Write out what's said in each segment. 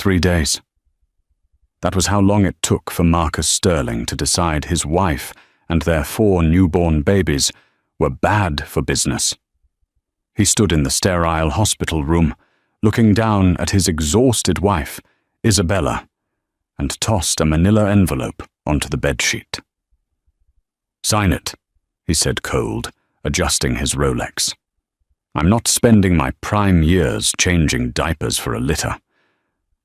3 days. That was how long it took for Marcus Sterling to decide his wife and their 4 newborn babies were bad for business. He stood in the sterile hospital room, looking down at his exhausted wife, Isabella, and tossed a manila envelope onto the bedsheet. "Sign it," he said cold, adjusting his Rolex. "I'm not spending my prime years changing diapers for a litter.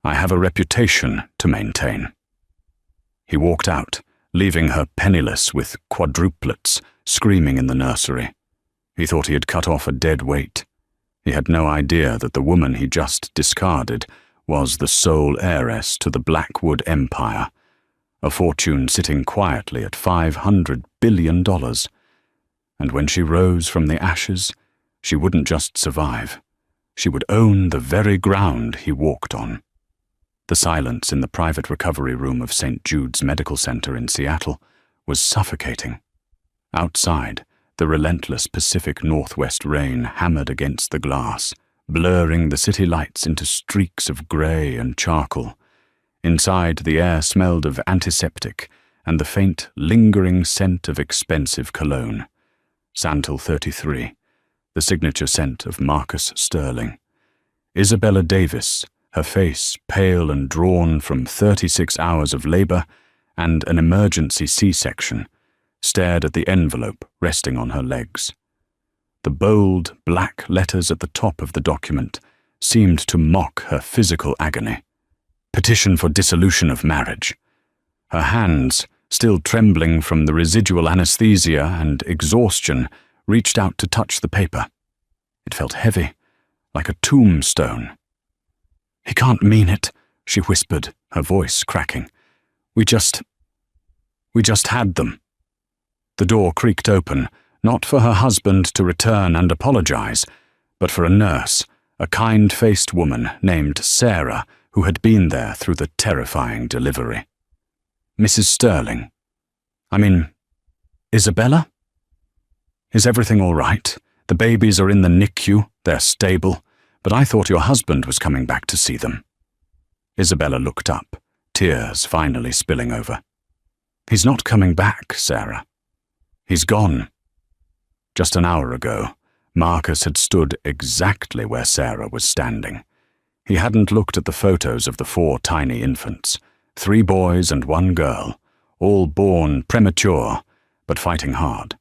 I have a reputation to maintain." He walked out, leaving her penniless with quadruplets screaming in the nursery. He thought he had cut off a dead weight. He had no idea that the woman he just discarded was the sole heiress to the Blackwood Empire, a fortune sitting quietly at $500 billion. And when she rose from the ashes, she wouldn't just survive. She would own the very ground he walked on. The silence in the private recovery room of St. Jude's Medical Center in Seattle was suffocating. Outside, the relentless Pacific Northwest rain hammered against the glass, blurring the city lights into streaks of grey and charcoal. Inside, the air smelled of antiseptic and the faint, lingering scent of expensive cologne. Santal 33, the signature scent of Marcus Sterling. Isabella Davis, her face pale and drawn from 36 hours of labor and an emergency C-section, stared at the envelope resting on her legs. The bold, black letters at the top of the document seemed to mock her physical agony. Petition for dissolution of marriage. Her hands, still trembling from the residual anesthesia and exhaustion, reached out to touch the paper. It felt heavy, like a tombstone. "He can't mean it," she whispered, her voice cracking. We just had them." The door creaked open, not for her husband to return and apologize, but for a nurse, a kind-faced woman named Sarah, who had been there through the terrifying delivery. "Mrs. Sterling. Isabella? Is everything all right? The babies are in the NICU, they're stable, but I thought your husband was coming back to see them." Isabella looked up, tears finally spilling over. "He's not coming back, Sarah. He's gone." Just an hour ago, Marcus had stood exactly where Sarah was standing. He hadn't looked at the photos of the 4 tiny infants, 3 boys and 1 girl, all born premature, but fighting hard.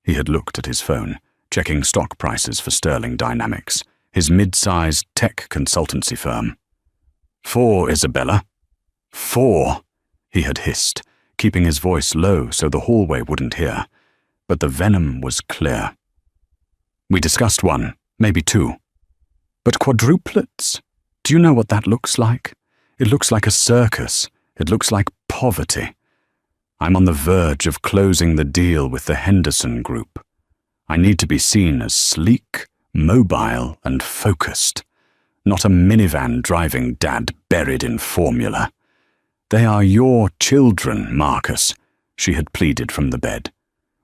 He had looked at his phone, checking stock prices for Sterling Dynamics, his mid-sized tech consultancy firm. 4, Isabella. 4, he had hissed, keeping his voice low so the hallway wouldn't hear. But the venom was clear. "We discussed 1, maybe 2. But quadruplets? Do you know what that looks like? It looks like a circus. It looks like poverty. I'm on the verge of closing the deal with the Henderson Group. I need to be seen as sleek, mobile, and focused, not a minivan driving dad buried in formula. They are your children, Marcus," she had pleaded from the bed.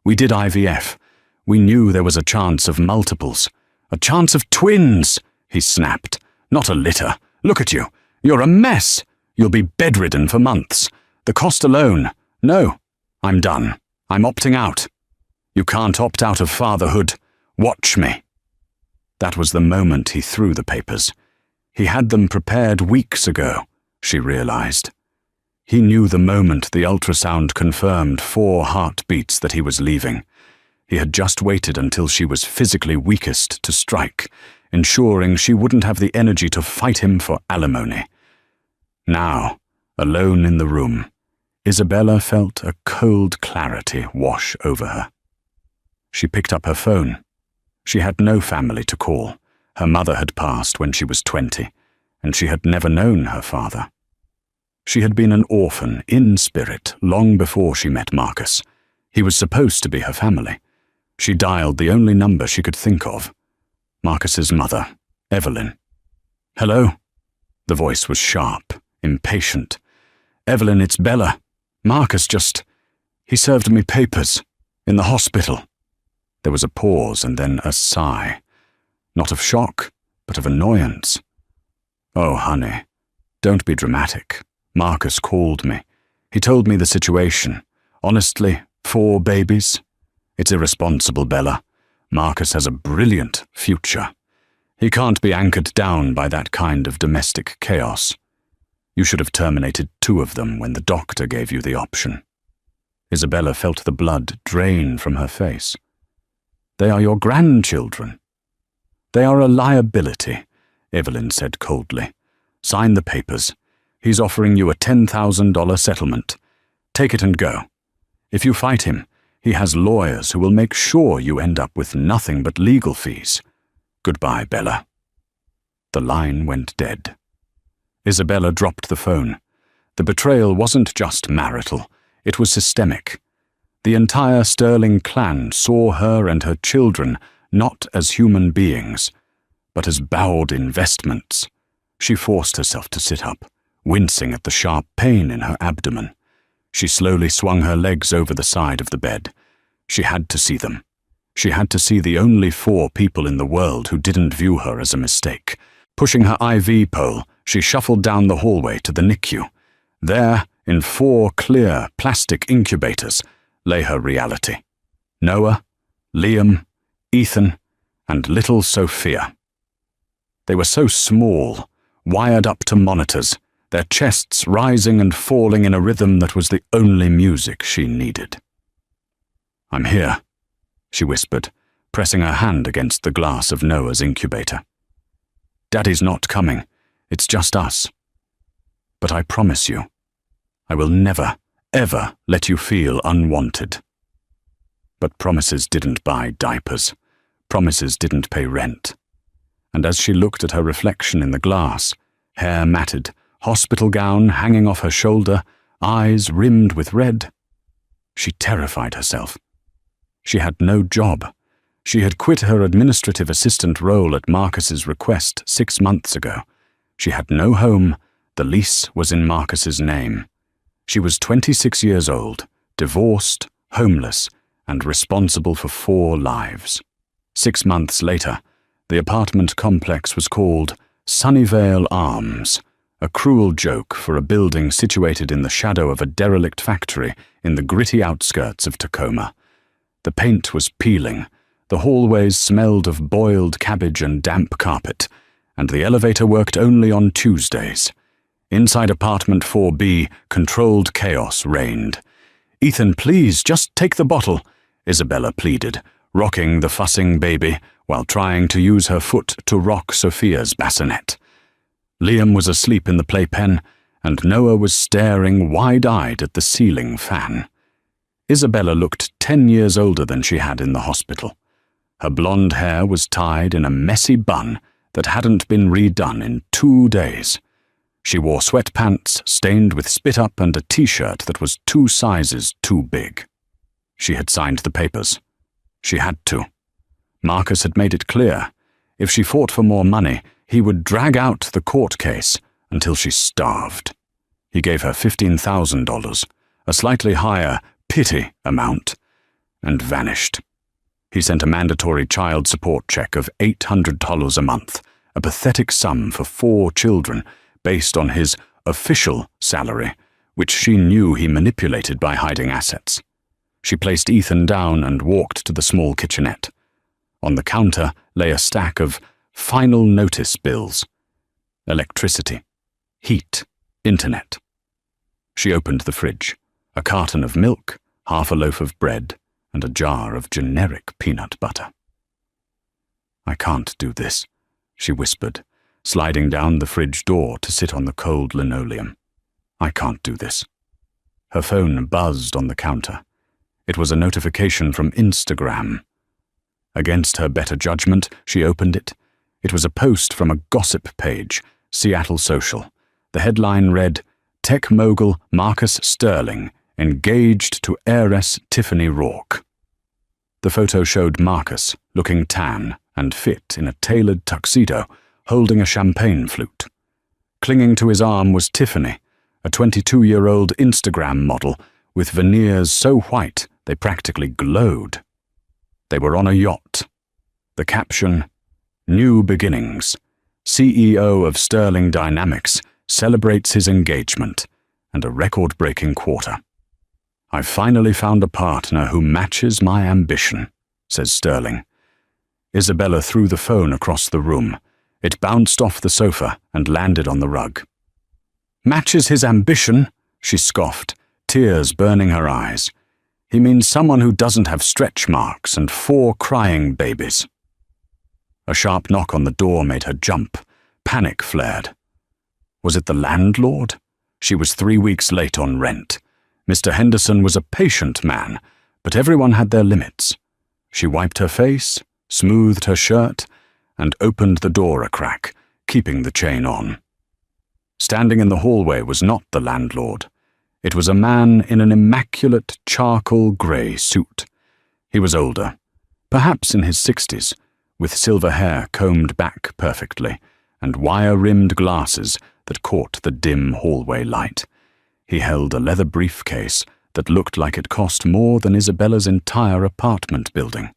"We did IVF. We knew there was a chance of multiples. A chance of twins," he snapped. "Not a litter. Look at you. You're a mess. You'll be bedridden for months. The cost alone. No, I'm done. I'm opting out. You can't opt out of fatherhood. Watch me." That was the moment he threw the papers. He had them prepared weeks ago, she realized. He knew the moment the ultrasound confirmed 4 heartbeats that he was leaving. He had just waited until she was physically weakest to strike, ensuring she wouldn't have the energy to fight him for alimony. Now, alone in the room, Isabella felt a cold clarity wash over her. She picked up her phone. She had no family to call. Her mother had passed when she was 20, and she had never known her father. She had been an orphan in spirit long before she met Marcus. He was supposed to be her family. She dialed the only number she could think of. Marcus's mother, Evelyn. "Hello?" The voice was sharp, impatient. "Evelyn, it's Bella. Marcus he served me papers. In the hospital." There was a pause and then a sigh. Not of shock, but of annoyance. "Oh, honey, Don't be dramatic. Marcus called me. He told me the situation. Honestly, 4 babies? It's irresponsible, Bella. Marcus has a brilliant future. He can't be anchored down by that kind of domestic chaos. You should have terminated 2 of them when the doctor gave you the option. Isabella felt the blood drain from her face. They are your grandchildren. They are a liability, Evelyn said coldly. Sign the papers. He's offering you a $10,000 settlement. Take it and go. If you fight him, he has lawyers who will make sure you end up with nothing but legal fees. Goodbye, Bella. The line went dead. Isabella dropped the phone. The betrayal wasn't just marital, it was systemic. The entire Sterling clan saw her and her children not as human beings, but as bowed investments. She forced herself to sit up, wincing at the sharp pain in her abdomen. She slowly swung her legs over the side of the bed. She had to see them. She had to see the only 4 people in the world who didn't view her as a mistake. Pushing her IV pole, she shuffled down the hallway to the NICU. There, in 4 clear plastic incubators, lay her reality. Noah, Liam, Ethan, and little Sophia. They were so small, wired up to monitors, their chests rising and falling in a rhythm that was the only music she needed. I'm here, she whispered, pressing her hand against the glass of Noah's incubator. Daddy's not coming. It's just us. But I promise you, I will never, ever let you feel unwanted. But promises didn't buy diapers. Promises didn't pay rent. And as she looked at her reflection in the glass, hair matted, hospital gown hanging off her shoulder, eyes rimmed with red, she terrified herself. She had no job. She had quit her administrative assistant role at Marcus's request 6 months ago. She had no home. The lease was in Marcus's name. She was 26 years old, divorced, homeless, and responsible for 4 lives. 6 months later, the apartment complex was called Sunnyvale Arms, a cruel joke for a building situated in the shadow of a derelict factory in the gritty outskirts of Tacoma. The paint was peeling, the hallways smelled of boiled cabbage and damp carpet, and the elevator worked only on Tuesdays. Inside apartment 4B, controlled chaos reigned. Ethan, please, just take the bottle, Isabella pleaded, rocking the fussing baby while trying to use her foot to rock Sophia's bassinet. Liam was asleep in the playpen, and Noah was staring wide-eyed at the ceiling fan. Isabella looked 10 years older than she had in the hospital. Her blonde hair was tied in a messy bun that hadn't been redone in 2 days. She wore sweatpants stained with spit-up and a t-shirt that was 2 sizes too big. She had signed the papers. She had to. Marcus had made it clear. If she fought for more money, he would drag out the court case until she starved. He gave her $15,000, a slightly higher pity amount, and vanished. He sent a mandatory child support check of $800 a month, a pathetic sum for 4 children, based on his official salary, which she knew he manipulated by hiding assets. She placed Ethan down and walked to the small kitchenette. On the counter lay a stack of final notice bills. Electricity, heat, internet. She opened the fridge. A carton of milk, half a loaf of bread, and a jar of generic peanut butter. I can't do this, she whispered, sliding down the fridge door to sit on the cold linoleum. I can't do this. Her phone buzzed on the counter. It was a notification from Instagram. Against her better judgment, she opened it. It was a post from a gossip page, Seattle Social. The headline read, Tech mogul Marcus Sterling engaged to heiress Tiffany Rourke. The photo showed Marcus, looking tan and fit in a tailored tuxedo, holding a champagne flute. Clinging to his arm was Tiffany, a 22-year-old Instagram model with veneers so white they practically glowed. They were on a yacht. The caption, New Beginnings, CEO of Sterling Dynamics, celebrates his engagement and a record-breaking quarter. "I've finally found a partner who matches my ambition," says Sterling. Isabella threw the phone across the room. It bounced off the sofa and landed on the rug. "Matches his ambition?" she scoffed, tears burning her eyes. "He means someone who doesn't have stretch marks and 4 crying babies." A sharp knock on the door made her jump. Panic flared. Was it the landlord? She was 3 weeks late on rent. Mr. Henderson was a patient man, but everyone had their limits. She wiped her face, smoothed her shirt, and opened the door a crack, keeping the chain on. Standing in the hallway was not the landlord. It was a man in an immaculate charcoal grey suit. He was older, perhaps in his 60s, with silver hair combed back perfectly, and wire-rimmed glasses that caught the dim hallway light. He held a leather briefcase that looked like it cost more than Isabella's entire apartment building.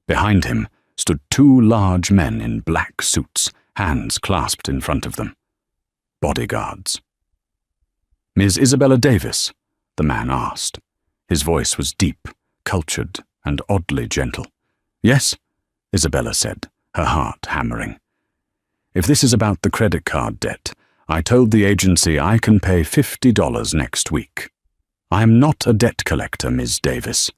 Behind him stood 2 large men in black suits, hands clasped in front of them. Bodyguards. "Miss Isabella Davis?" the man asked. His voice was deep, cultured, and oddly gentle. "Yes," Isabella said, her heart hammering. "If this is about the credit card debt, I told the agency I can pay $50 next week." "I am not a debt collector, Ms. Davis,"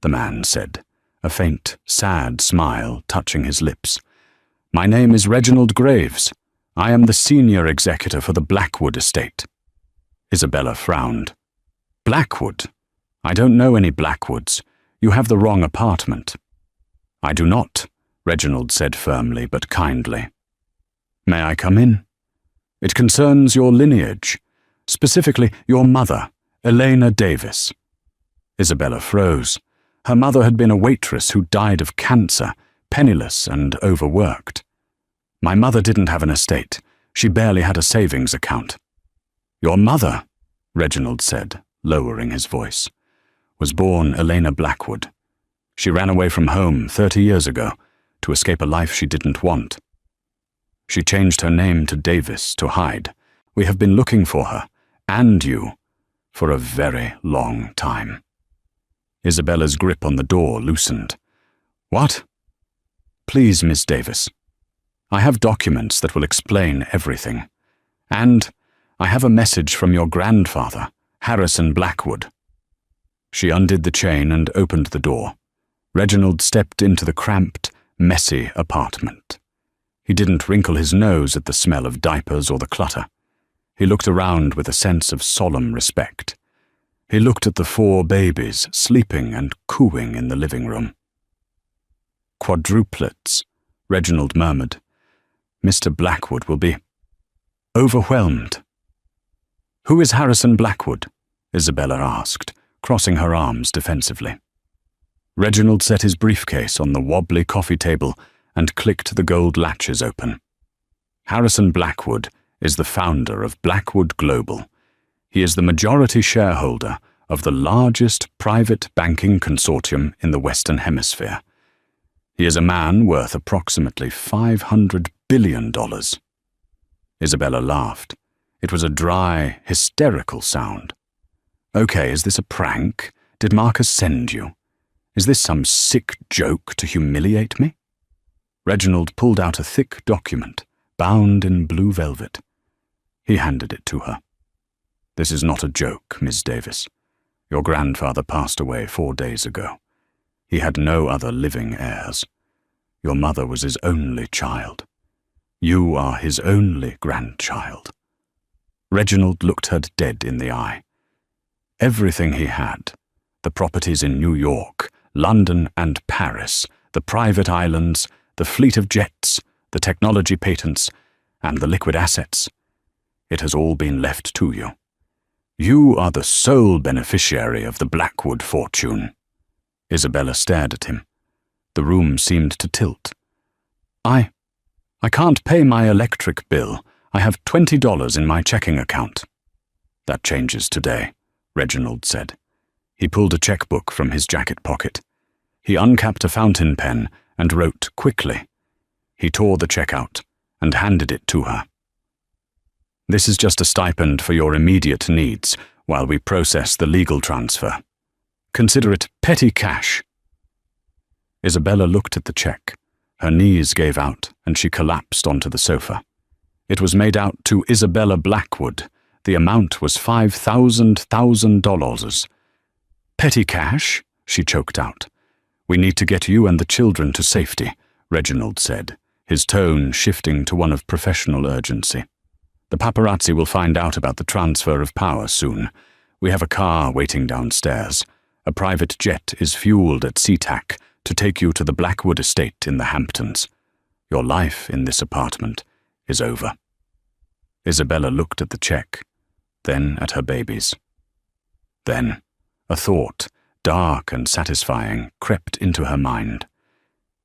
the man said, a faint, sad smile touching his lips. "My name is Reginald Graves. I am the senior executor for the Blackwood estate." Isabella frowned. "Blackwood? I don't know any Blackwoods. You have the wrong apartment." "I do not," Reginald said firmly but kindly. "May I come in? It concerns your lineage, specifically your mother, Elena Davis." Isabella froze. Her mother had been a waitress who died of cancer, penniless and overworked. "My mother didn't have an estate. She barely had a savings account." "Your mother," Reginald said, lowering his voice, "was born Elena Blackwood. She ran away from home 30 years ago to escape a life she didn't want. She changed her name to Davis to hide. We have been looking for her, and you, for a very long time." Isabella's grip on the door loosened. "What?" "Please, Miss Davis. I have documents that will explain everything. And I have a message from your grandfather, Harrison Blackwood." She undid the chain and opened the door. Reginald stepped into the cramped, messy apartment. He didn't wrinkle his nose at the smell of diapers or the clutter. He looked around with a sense of solemn respect. He looked at the 4 babies sleeping and cooing in the living room. "Quadruplets," Reginald murmured. "Mr. Blackwood will be overwhelmed." "Who is Harrison Blackwood?" Isabella asked, crossing her arms defensively. Reginald set his briefcase on the wobbly coffee table and clicked the gold latches open. "Harrison Blackwood is the founder of Blackwood Global. He is the majority shareholder of the largest private banking consortium in the Western Hemisphere. He is a man worth approximately $500 billion. Isabella laughed. It was a dry, hysterical sound. "Okay, is this a prank? Did Marcus send you? Is this some sick joke to humiliate me?" Reginald pulled out a thick document, bound in blue velvet. He handed it to her. "This is not a joke, Miss Davis. Your grandfather passed away 4 days ago. He had no other living heirs. Your mother was his only child. You are his only grandchild." Reginald looked her dead in the eye. Everything he had, the properties in New York, London and Paris, the private islands, the fleet of jets, the technology patents, and the liquid assets, it has all been left to you. You are the sole beneficiary of the Blackwood fortune." Isabella stared at him. The room seemed to tilt. I can't pay my electric bill. I have $20 in my checking account." "That changes today," Reginald said. He pulled a checkbook from his jacket pocket. He uncapped a fountain pen and wrote quickly. He tore the check out and handed it to her. This is just a stipend for your immediate needs while we process the legal transfer. Consider it petty cash." Isabella looked at the check. Her knees gave out, and she collapsed onto the sofa. It was made out to Isabella Blackwood. The amount was $5,000. "Petty cash?" she choked out. "We need to get you and the children to safety," Reginald said, his tone shifting to one of professional urgency. "The paparazzi will find out about the transfer of power soon. We have a car waiting downstairs. A private jet is fueled at SeaTac to take you to the Blackwood estate in the Hamptons. Your life in this apartment is over." Isabella looked at the check, then at her babies. Then, a thought, dark and satisfying, crept into her mind.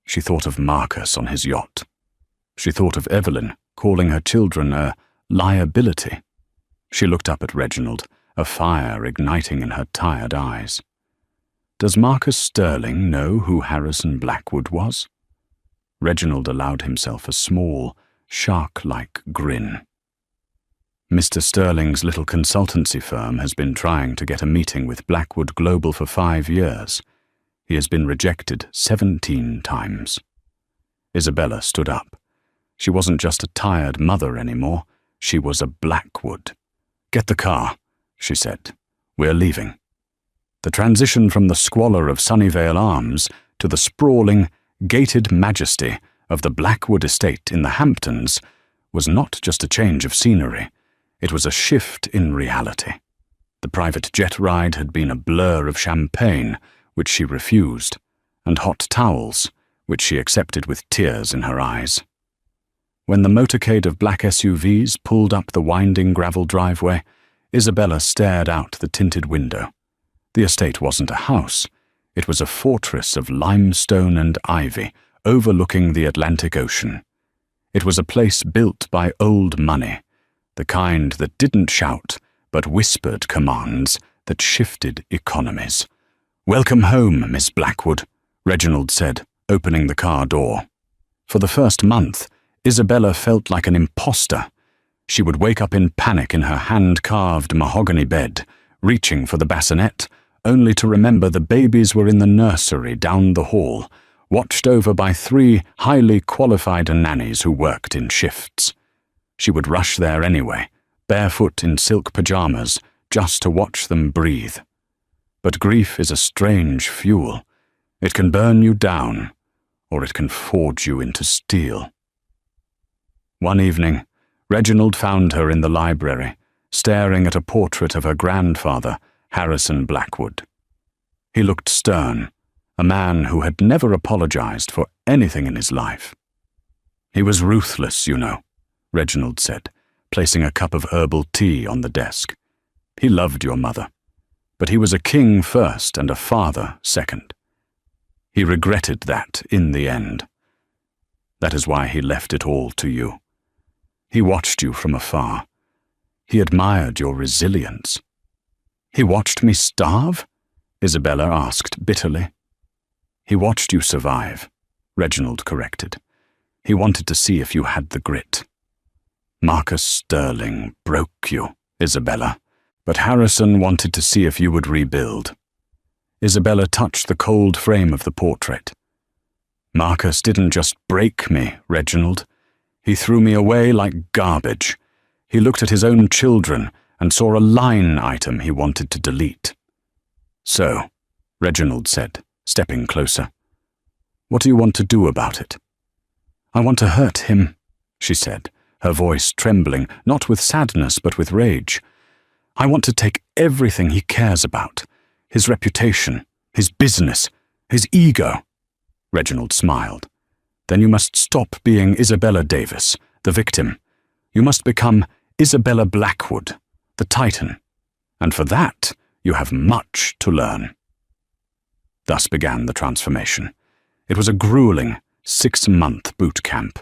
She thought of Marcus on his yacht. She thought of Evelyn calling her children a liability. She looked up at Reginald, a fire igniting in her tired eyes. Does Marcus Sterling know who Harrison Blackwood was? Reginald allowed himself a small, shark-like grin. Mr. Sterling's little consultancy firm has been trying to get a meeting with Blackwood Global for 5 years. He has been rejected 17 times. Isabella stood up. She wasn't just a tired mother anymore. She was a Blackwood. "Get the car," she said. "We're leaving." The transition from the squalor of Sunnyvale Arms to the sprawling, gated majesty of the Blackwood estate in the Hamptons was not just a change of scenery. It was a shift in reality. The private jet ride had been a blur of champagne, which she refused, and hot towels, which she accepted with tears in her eyes. When the motorcade of black SUVs pulled up the winding gravel driveway, Isabella stared out the tinted window. The estate wasn't a house. It was a fortress of limestone and ivy overlooking the Atlantic Ocean. It was a place built by old money, the kind that didn't shout, but whispered commands that shifted economies. "Welcome home, Miss Blackwood," Reginald said, opening the car door. For the first month, Isabella felt like an imposter. She would wake up in panic in her hand-carved mahogany bed, reaching for the bassinet, only to remember the babies were in the nursery down the hall, watched over by 3 highly qualified nannies who worked in shifts. She would rush there anyway, barefoot in silk pajamas, just to watch them breathe. But grief is a strange fuel. It can burn you down, or it can forge you into steel. One evening, Reginald found her in the library, staring at a portrait of her grandfather, Harrison Blackwood. He looked stern, a man who had never apologized for anything in his life. "He was ruthless, you know," Reginald said, placing a cup of herbal tea on the desk. "He loved your mother, but he was a king first and a father second. He regretted that in the end. That is why he left it all to you. He watched you from afar. He admired your resilience." "He watched me starve?" Isabella asked bitterly. "He watched you survive," Reginald corrected. "He wanted to see if you had the grit. Marcus Sterling broke you, Isabella, but Harrison wanted to see if you would rebuild." Isabella touched the cold frame of the portrait. "Marcus didn't just break me, Reginald. He threw me away like garbage. He looked at his own children and saw a line item he wanted to delete." "So," Reginald said, stepping closer, "what do you want to do about it?" "I want to hurt him," she said, her voice trembling, not with sadness but with rage. "I want to take everything he cares about, his reputation, his business, his ego." Reginald smiled. "Then you must stop being Isabella Davis, the victim. You must become Isabella Blackwood, the Titan. And for that, you have much to learn." Thus began the transformation. It was a grueling 6-month boot camp.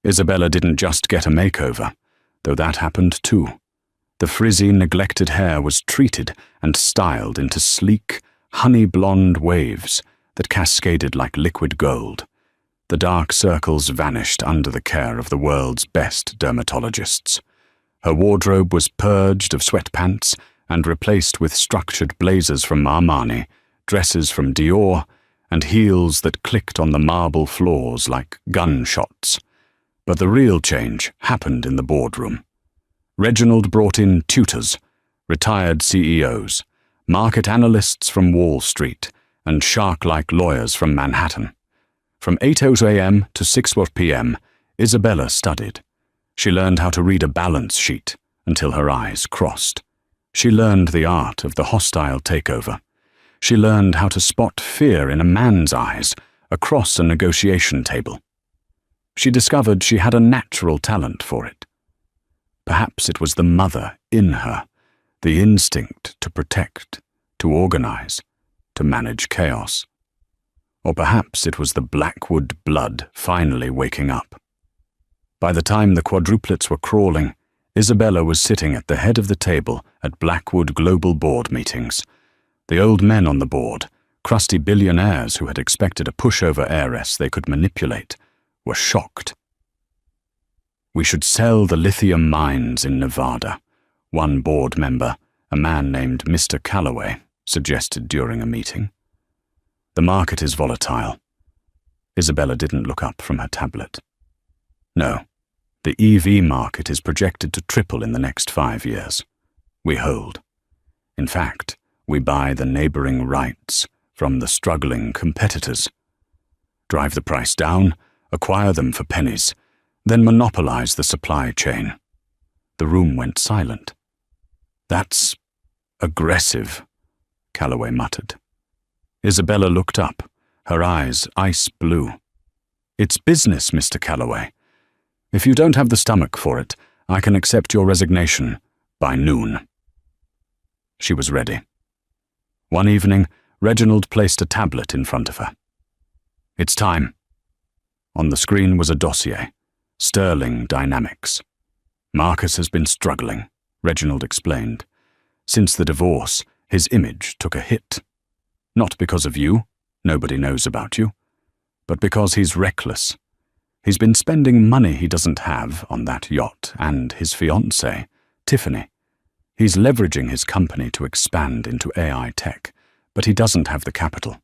Isabella didn't just get a makeover, though that happened too. The frizzy, neglected hair was treated and styled into sleek, honey-blonde waves that cascaded like liquid gold. The dark circles vanished under the care of the world's best dermatologists. Her wardrobe was purged of sweatpants and replaced with structured blazers from Armani, dresses from Dior, and heels that clicked on the marble floors like gunshots. But the real change happened in the boardroom. Reginald brought in tutors, retired CEOs, market analysts from Wall Street, and shark-like lawyers from Manhattan. From 8:00 a.m. to 6:00 p.m., Isabella studied. She learned how to read a balance sheet until her eyes crossed. She learned the art of the hostile takeover. She learned how to spot fear in a man's eyes across a negotiation table. She discovered she had a natural talent for it. Perhaps it was the mother in her, the instinct to protect, to organize, to manage chaos. Or perhaps it was the Blackwood blood finally waking up. By the time the quadruplets were crawling, Isabella was sitting at the head of the table at Blackwood Global Board meetings. The old men on the board, crusty billionaires who had expected a pushover heiress they could manipulate, were shocked. "We should sell the lithium mines in Nevada," one board member, a man named Mr. Calloway, suggested during a meeting. "The market is volatile." Isabella didn't look up from her tablet. "No, the EV market is projected to triple in the next 5 years. We hold. In fact, we buy the neighboring rights from the struggling competitors. Drive the price down, acquire them for pennies, then monopolize the supply chain." The room went silent. "That's aggressive," Calloway muttered. Isabella looked up, her eyes ice blue. "It's business, Mr. Calloway. If you don't have the stomach for it, I can accept your resignation by noon." She was ready. One evening, Reginald placed a tablet in front of her. "It's time." On the screen was a dossier, Sterling Dynamics. "Marcus has been struggling," Reginald explained. "Since the divorce, his image took a hit. Not because of you, nobody knows about you, but because he's reckless. He's been spending money he doesn't have on that yacht and his fiancée, Tiffany. He's leveraging his company to expand into AI tech, but he doesn't have the capital.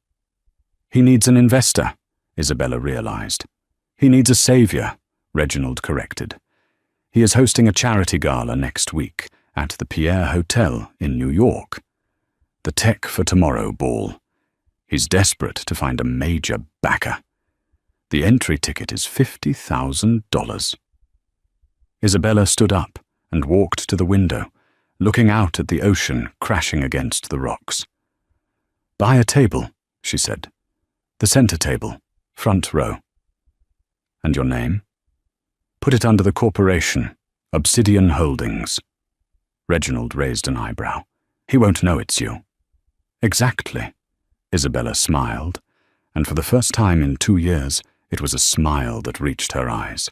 He needs an investor," Isabella realized. "He needs a savior," Reginald corrected. "He is hosting a charity gala next week at the Pierre Hotel in New York. The Tech for Tomorrow ball. He's desperate to find a major backer. The entry ticket is $50,000. Isabella stood up and walked to the window, looking out at the ocean crashing against the rocks. "Buy a table," she said. "The center table, front row." "And your name?" "Put it under the corporation, Obsidian Holdings." Reginald raised an eyebrow. "He won't know it's you." "Exactly." Isabella smiled, and for the first time in 2 years, it was a smile that reached her eyes.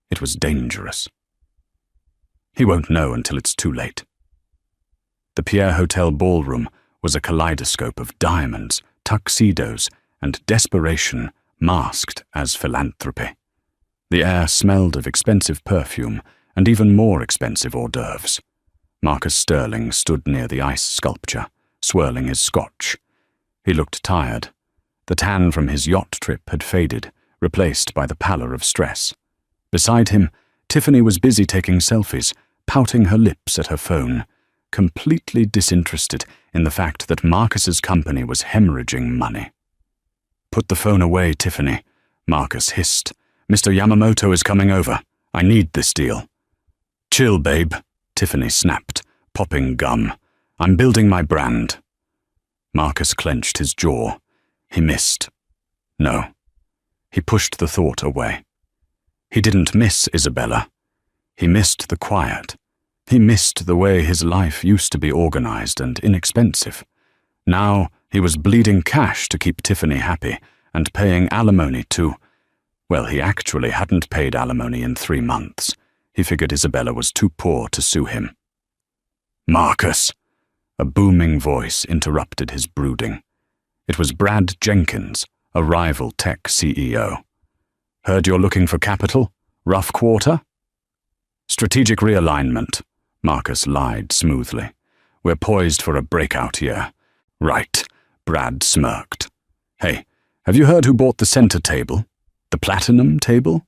It was dangerous. "He won't know until it's too late." The Pierre Hotel ballroom was a kaleidoscope of diamonds, tuxedos, and desperation masked as philanthropy. The air smelled of expensive perfume and even more expensive hors d'oeuvres. Marcus Sterling stood near the ice sculpture, swirling his scotch. He looked tired. The tan from his yacht trip had faded, replaced by the pallor of stress. Beside him, Tiffany was busy taking selfies, pouting her lips at her phone, completely disinterested in the fact that Marcus's company was hemorrhaging money. "Put the phone away, Tiffany," Marcus hissed. "Mr. Yamamoto is coming over. I need this deal." "Chill, babe," Tiffany snapped, popping gum. "I'm building my brand." Marcus clenched his jaw. He missed. No. He pushed the thought away. He didn't miss Isabella. He missed the quiet. He missed the way his life used to be organized and inexpensive. Now he was bleeding cash to keep Tiffany happy and paying alimony to... Well, he actually hadn't paid alimony in 3 months. He figured Isabella was too poor to sue him. "Marcus!" A booming voice interrupted his brooding. It was Brad Jenkins, a rival tech CEO. "Heard you're looking for capital? Rough quarter?" Strategic realignment, Marcus lied smoothly. We're poised for a breakout year. Right, Brad smirked. Hey, have you heard who bought the center table? The platinum table?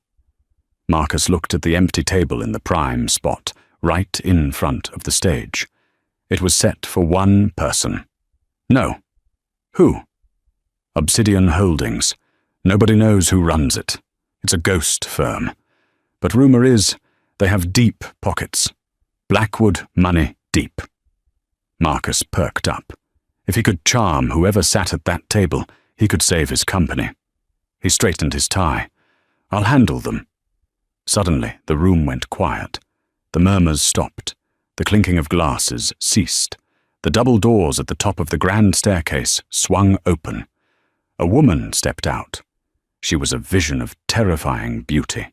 Marcus looked at the empty table in the prime spot, right in front of the stage. It was set for one person. No. Who? Obsidian Holdings. Nobody knows who runs it. It's a ghost firm. But rumor is they have deep pockets. Blackwood money deep. Marcus perked up. If he could charm whoever sat at that table, he could save his company. He straightened his tie. I'll handle them. Suddenly, the room went quiet. The murmurs stopped. The clinking of glasses ceased. The double doors at the top of the grand staircase swung open. A woman stepped out. She was a vision of terrifying beauty.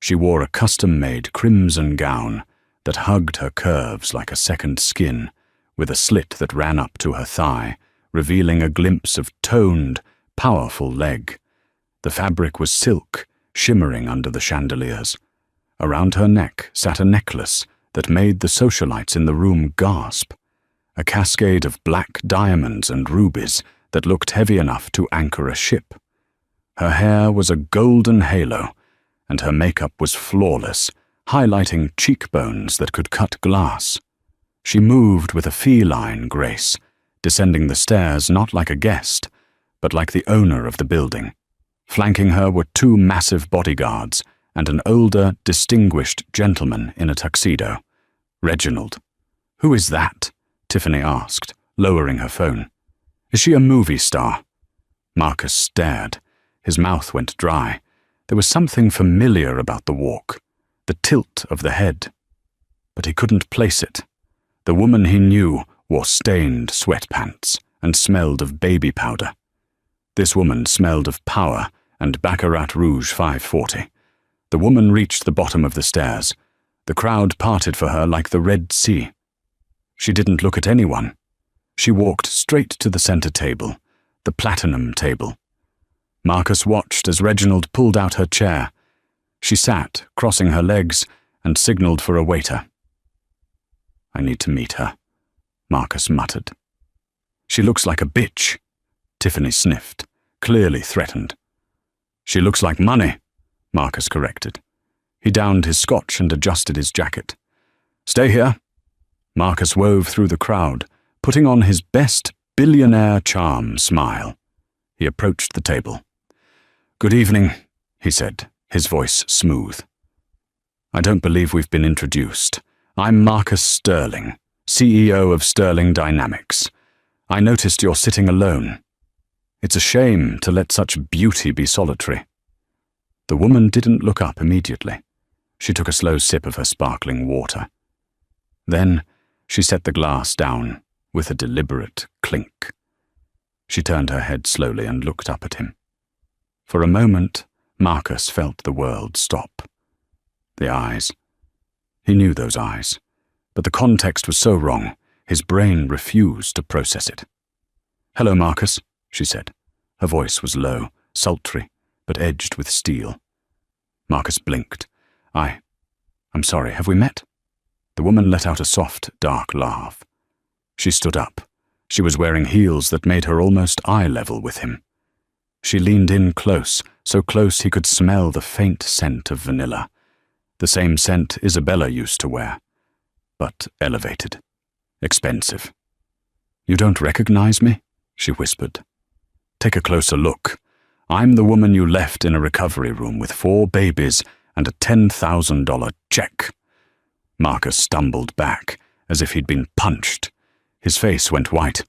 She wore a custom-made crimson gown that hugged her curves like a second skin, with a slit that ran up to her thigh, revealing a glimpse of toned, powerful leg. The fabric was silk, shimmering under the chandeliers. Around her neck sat a necklace that made the socialites in the room gasp, a cascade of black diamonds and rubies that looked heavy enough to anchor a ship. Her hair was a golden halo, and her makeup was flawless, highlighting cheekbones that could cut glass. She moved with a feline grace, descending the stairs not like a guest, but like the owner of the building. Flanking her were two massive bodyguards and an older, distinguished gentleman in a tuxedo. Reginald. Who is that? Tiffany asked, lowering her phone. Is she a movie star? Marcus stared. His mouth went dry. There was something familiar about the walk, the tilt of the head. But he couldn't place it. The woman he knew wore stained sweatpants and smelled of baby powder. This woman smelled of power and Baccarat Rouge 540. The woman reached the bottom of the stairs. The crowd parted for her like the Red Sea. She didn't look at anyone. She walked straight to the center table, the platinum table. Marcus watched as Reginald pulled out her chair. She sat, crossing her legs, and signaled for a waiter. I need to meet her, Marcus muttered. She looks like a bitch, Tiffany sniffed, clearly threatened. She looks like money, Marcus corrected. He downed his scotch and adjusted his jacket. Stay here. Marcus wove through the crowd, putting on his best billionaire charm smile. He approached the table. Good evening, he said, his voice smooth. I don't believe we've been introduced. I'm Marcus Sterling, CEO of Sterling Dynamics. I noticed you're sitting alone. It's a shame to let such beauty be solitary. The woman didn't look up immediately. She took a slow sip of her sparkling water. Then she set the glass down with a deliberate clink. She turned her head slowly and looked up at him. For a moment, Marcus felt the world stop. The eyes. He knew those eyes, but the context was so wrong, his brain refused to process it. Hello, Marcus, she said. Her voice was low, sultry, but edged with steel. Marcus blinked. I'm sorry, have we met? The woman let out a soft, dark laugh. She stood up. She was wearing heels that made her almost eye level with him. She leaned in close, so close he could smell the faint scent of vanilla, the same scent Isabella used to wear, but elevated, expensive. You don't recognize me? She whispered. Take a closer look. I'm the woman you left in a recovery room with 4 babies and a $10,000 check. Marcus stumbled back, as if he'd been punched. His face went white.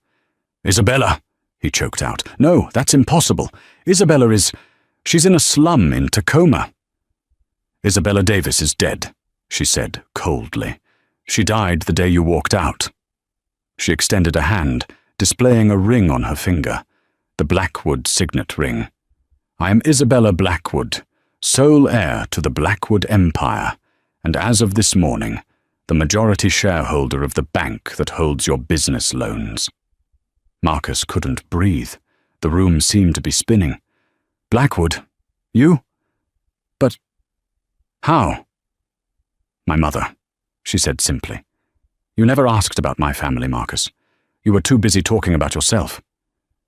Isabella, he choked out. No, that's impossible. Isabella she's in a slum in Tacoma. Isabella Davis is dead, she said coldly. She died the day you walked out. She extended a hand, displaying a ring on her finger, the Blackwood signet ring. I am Isabella Blackwood, sole heir to the Blackwood Empire, and as of this morning, the majority shareholder of the bank that holds your business loans. Marcus couldn't breathe. The room seemed to be spinning. Blackwood? You? But how? My mother, she said simply. You never asked about my family, Marcus. You were too busy talking about yourself.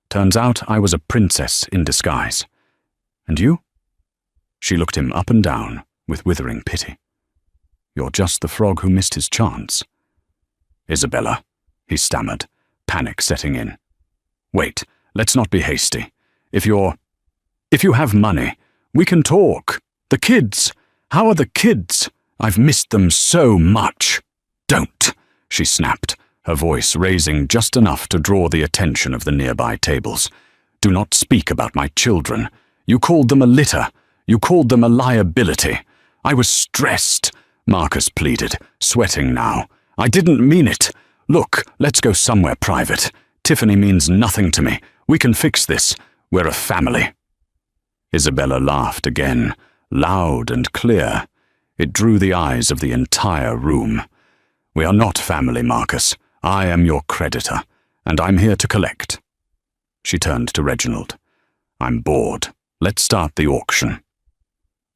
Turns out I was a princess in disguise. And you? She looked him up and down with withering pity. You're just the frog who missed his chance. Isabella, he stammered, panic setting in. Wait, let's not be hasty. If you have money, we can talk. The kids. How are the kids? I've missed them so much. Don't, she snapped, her voice raising just enough to draw the attention of the nearby tables. Do not speak about my children. You called them a litter. You called them a liability. I was stressed, Marcus pleaded, sweating now. I didn't mean it. Look, let's go somewhere private. Tiffany means nothing to me. We can fix this. We're a family. Isabella laughed again, loud and clear. It drew the eyes of the entire room. We are not family, Marcus. I am your creditor, and I'm here to collect. She turned to Reginald. I'm bored. Let's start the auction.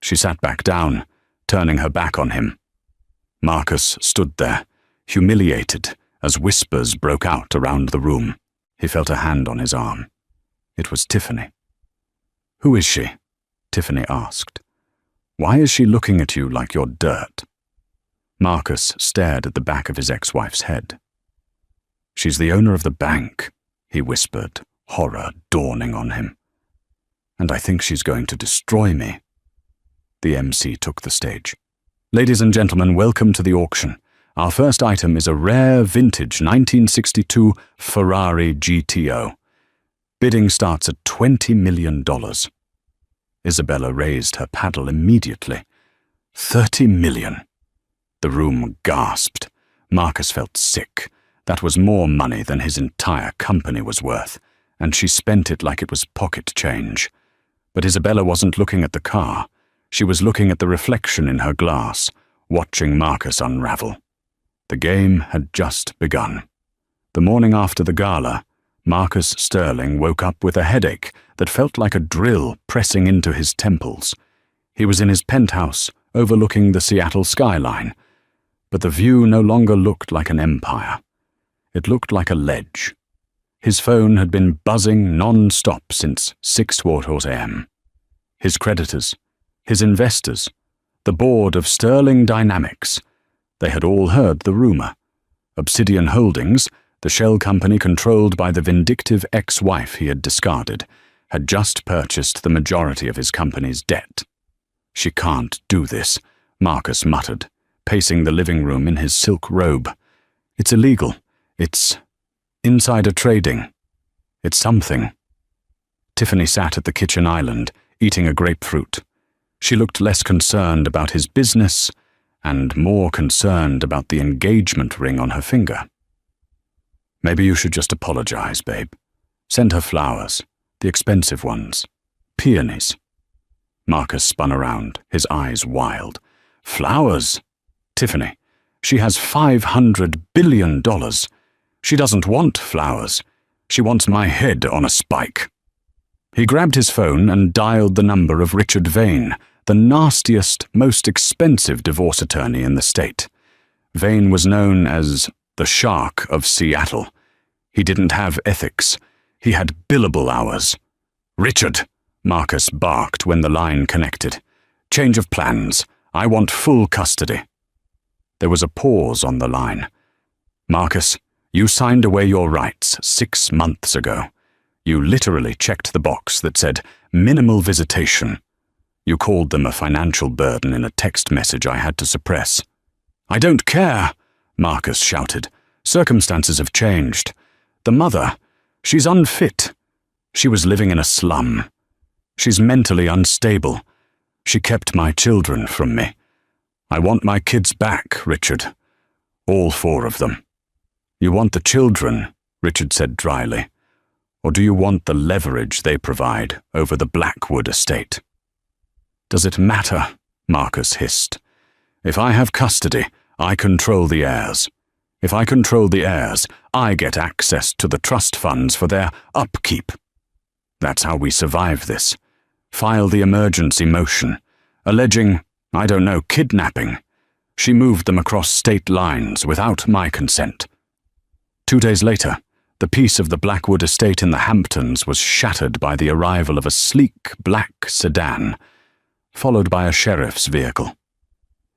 She sat back down, turning her back on him. Marcus stood there, humiliated, as whispers broke out around the room. He felt a hand on his arm. It was Tiffany. Who is she? Tiffany asked. Why is she looking at you like you're dirt? Marcus stared at the back of his ex-wife's head. She's the owner of the bank, he whispered, horror dawning on him. And I think she's going to destroy me. The MC took the stage. Ladies and gentlemen, welcome to the auction. Our first item is a rare vintage 1962 Ferrari GTO. Bidding starts at $20 million. Isabella raised her paddle immediately. $30 million. The room gasped. Marcus felt sick. That was more money than his entire company was worth, and she spent it like it was pocket change. But Isabella wasn't looking at the car. She was looking at the reflection in her glass, watching Marcus unravel. The game had just begun. The morning after the gala, Marcus Sterling woke up with a headache that felt like a drill pressing into his temples. He was in his penthouse, overlooking the Seattle skyline, but the view no longer looked like an empire. It looked like a ledge. His phone had been buzzing non-stop since 6:15 a.m. His creditors, his investors, the board of Sterling Dynamics, they had all heard the rumor. Obsidian Holdings, the shell company controlled by the vindictive ex-wife he had discarded, had just purchased the majority of his company's debt. She can't do this, Marcus muttered, pacing the living room in his silk robe. It's illegal. It's insider trading. It's something. Tiffany sat at the kitchen island, eating a grapefruit. She looked less concerned about his business and more concerned about the engagement ring on her finger. Maybe you should just apologize, babe. Send her flowers, the expensive ones, peonies. Marcus spun around, his eyes wild. Flowers? Tiffany, she has $500 billion. She doesn't want flowers. She wants my head on a spike. He grabbed his phone and dialed the number of Richard Vane, the nastiest, most expensive divorce attorney in the state. Vane was known as the Shark of Seattle. He didn't have ethics. He had billable hours. Richard, Marcus barked when the line connected. Change of plans. I want full custody. There was a pause on the line. Marcus, you signed away your rights 6 months ago. You literally checked the box that said minimal visitation. You called them a financial burden in a text message I had to suppress. I don't care, Marcus shouted. Circumstances have changed. The mother, she's unfit. She was living in a slum. She's mentally unstable. She kept my children from me. I want my kids back, Richard. All 4 of them. You want the children, Richard said dryly. Or do you want the leverage they provide over the Blackwood estate? Does it matter? Marcus hissed. If I have custody, I control the heirs. If I control the heirs, I get access to the trust funds for their upkeep. That's how we survive this. File the emergency motion, alleging, I don't know, kidnapping. She moved them across state lines without my consent. 2 days later, the peace of the Blackwood estate in the Hamptons was shattered by the arrival of a sleek black sedan, followed by a sheriff's vehicle.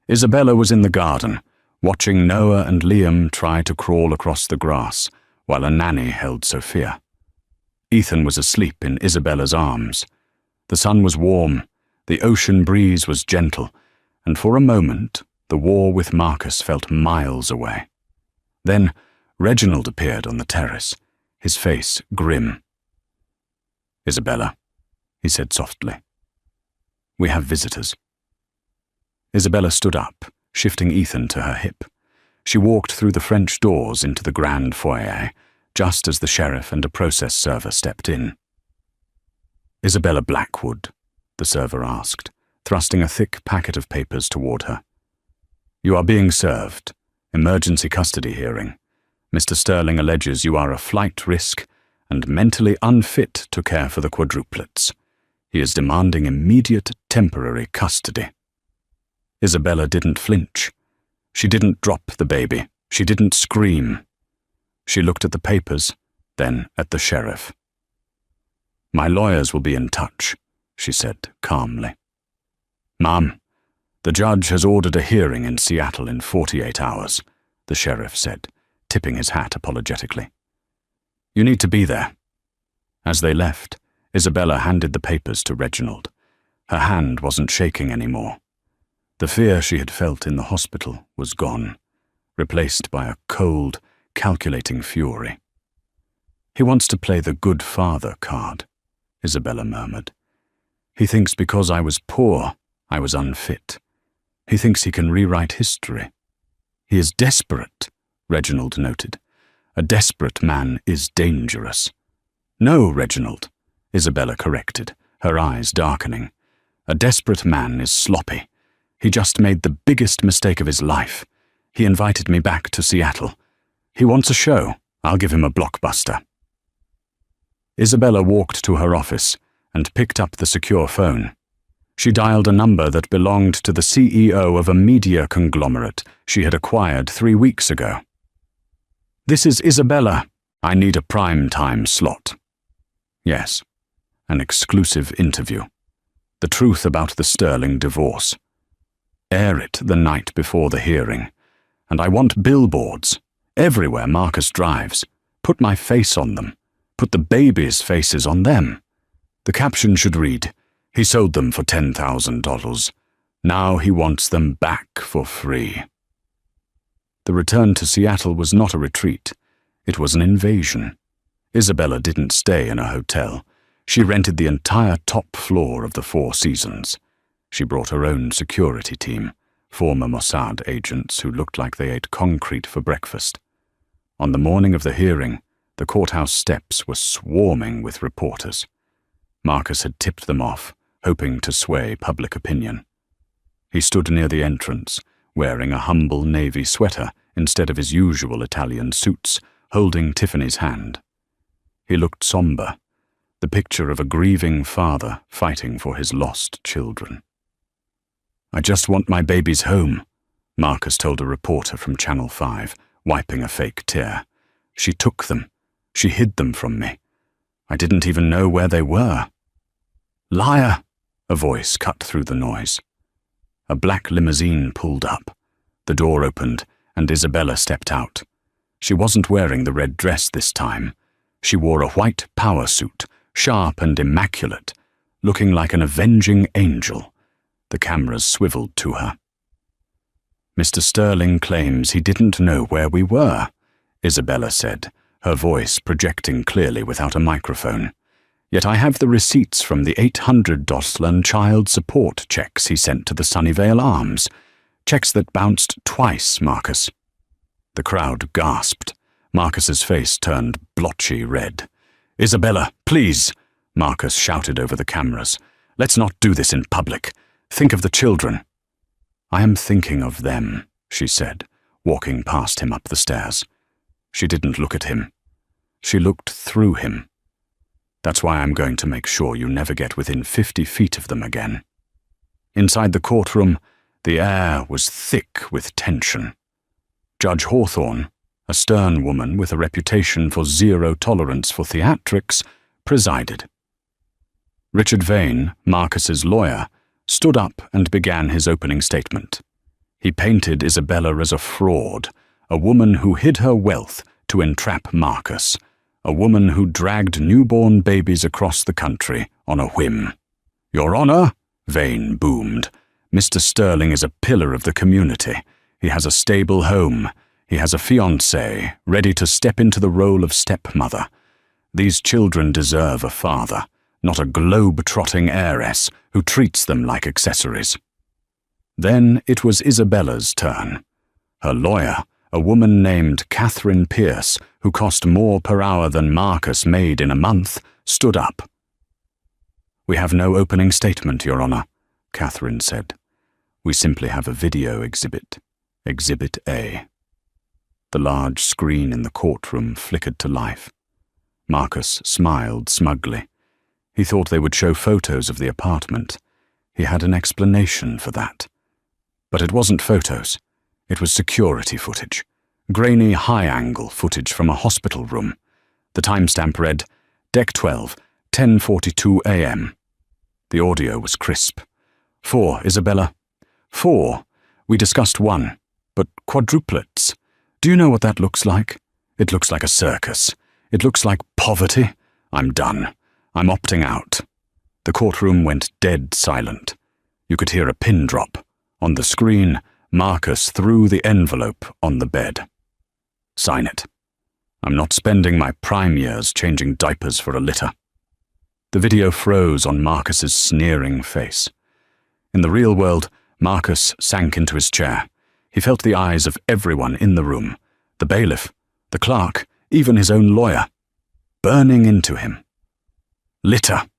Isabella was in the garden, watching Noah and Liam try to crawl across the grass, while a nanny held Sophia. Ethan was asleep in Isabella's arms. The sun was warm, the ocean breeze was gentle, and for a moment the war with Marcus felt miles away. Then Reginald appeared on the terrace, his face grim. "Isabella," he said softly. "We have visitors." Isabella stood up, shifting Ethan to her hip. She walked through the French doors into the grand foyer, just as the sheriff and a process server stepped in. "Isabella Blackwood?" the server asked, thrusting a thick packet of papers toward her. "You are being served. Emergency custody hearing. Mr. Sterling alleges you are a flight risk and mentally unfit to care for the quadruplets. He is demanding immediate temporary custody." Isabella didn't flinch. She didn't drop the baby. She didn't scream. She looked at the papers, then at the sheriff. "My lawyers will be in touch," she said calmly. "Ma'am, the judge has ordered a hearing in Seattle in 48 hours, the sheriff said, tipping his hat apologetically. "You need to be there." As they left, Isabella handed the papers to Reginald. Her hand wasn't shaking anymore. The fear she had felt in the hospital was gone, replaced by a cold, calculating fury. "He wants to play the good father card," Isabella murmured. "He thinks because I was poor, I was unfit. He thinks he can rewrite history. He is desperate," Reginald noted. "A desperate man is dangerous." "No, Reginald," Isabella corrected, her eyes darkening. "A desperate man is sloppy. He just made the biggest mistake of his life. He invited me back to Seattle. He wants a show. I'll give him a blockbuster." Isabella walked to her office and picked up the secure phone. She dialed a number that belonged to the CEO of a media conglomerate she had acquired 3 weeks ago. "This is Isabella. I need a prime-time slot." "Yes, an exclusive interview. The truth about the Sterling divorce. Air it the night before the hearing. And I want billboards, everywhere Marcus drives. Put my face on them. Put the babies' faces on them. The caption should read, 'He sold them for $10,000. Now he wants them back for free.'" The return to Seattle was not a retreat. It was an invasion. Isabella didn't stay in a hotel. She rented the entire top floor of the Four Seasons. She brought her own security team, former Mossad agents who looked like they ate concrete for breakfast. On the morning of the hearing, the courthouse steps were swarming with reporters. Marcus had tipped them off, hoping to sway public opinion. He stood near the entrance, wearing a humble navy sweater instead of his usual Italian suits, holding Tiffany's hand. He looked somber, the picture of a grieving father fighting for his lost children. "I just want my babies home," Marcus told a reporter from Channel 5, wiping a fake tear. "She took them. She hid them from me. I didn't even know where they were." "Liar!" a voice cut through the noise. A black limousine pulled up. The door opened, and Isabella stepped out. She wasn't wearing the red dress this time. She wore a white power suit, sharp and immaculate, looking like an avenging angel. The cameras swiveled to her. "Mr. Sterling claims he didn't know where we were," Isabella said, her voice projecting clearly without a microphone. "Yet I have the receipts from the $800 child support checks he sent to the Sunnyvale Arms. Checks that bounced twice, Marcus." The crowd gasped. Marcus's face turned blotchy red. "Isabella, please," Marcus shouted over the cameras. "Let's not do this in public. Think of the children." "I am thinking of them," she said, walking past him up the stairs. She didn't look at him. She looked through him. "That's why I'm going to make sure you never get within 50 feet of them again." Inside the courtroom, The air was thick with tension. Judge Hawthorne, a stern woman with a reputation for zero tolerance for theatrics, presided. Richard Vane, Marcus's lawyer, stood up and began his opening statement. He painted Isabella as a fraud, a woman who hid her wealth to entrap Marcus, a woman who dragged newborn babies across the country on a whim. "Your Honor," Vane boomed, "Mr. Sterling is a pillar of the community. He has a stable home. He has a fiancée, ready to step into the role of stepmother. These children deserve a father, not a globe-trotting heiress who treats them like accessories." Then it was Isabella's turn. Her lawyer, a woman named Catherine Pierce, who cost more per hour than Marcus made in a month, stood up. "We have no opening statement, Your Honor," Catherine said. "We simply have a video exhibit, Exhibit A." The large screen in the courtroom flickered to life. Marcus smiled smugly. He thought they would show photos of the apartment. He had an explanation for that. But it wasn't photos. It was security footage. Grainy, high-angle footage from a hospital room. The timestamp read, Deck 12, 10:42 a.m. The audio was crisp. 4, Isabella. 4. We discussed 1. But quadruplets. Do you know what that looks like? It looks like a circus. It looks like poverty. I'm done. I'm opting out. The courtroom went dead silent. You could hear a pin drop. On the screen, Marcus threw the envelope on the bed. "Sign it. I'm not spending my prime years changing diapers for a litter." The video froze on Marcus's sneering face. In the real world, Marcus sank into his chair. He felt the eyes of everyone in the room, the bailiff, the clerk, even his own lawyer, burning into him. Litter.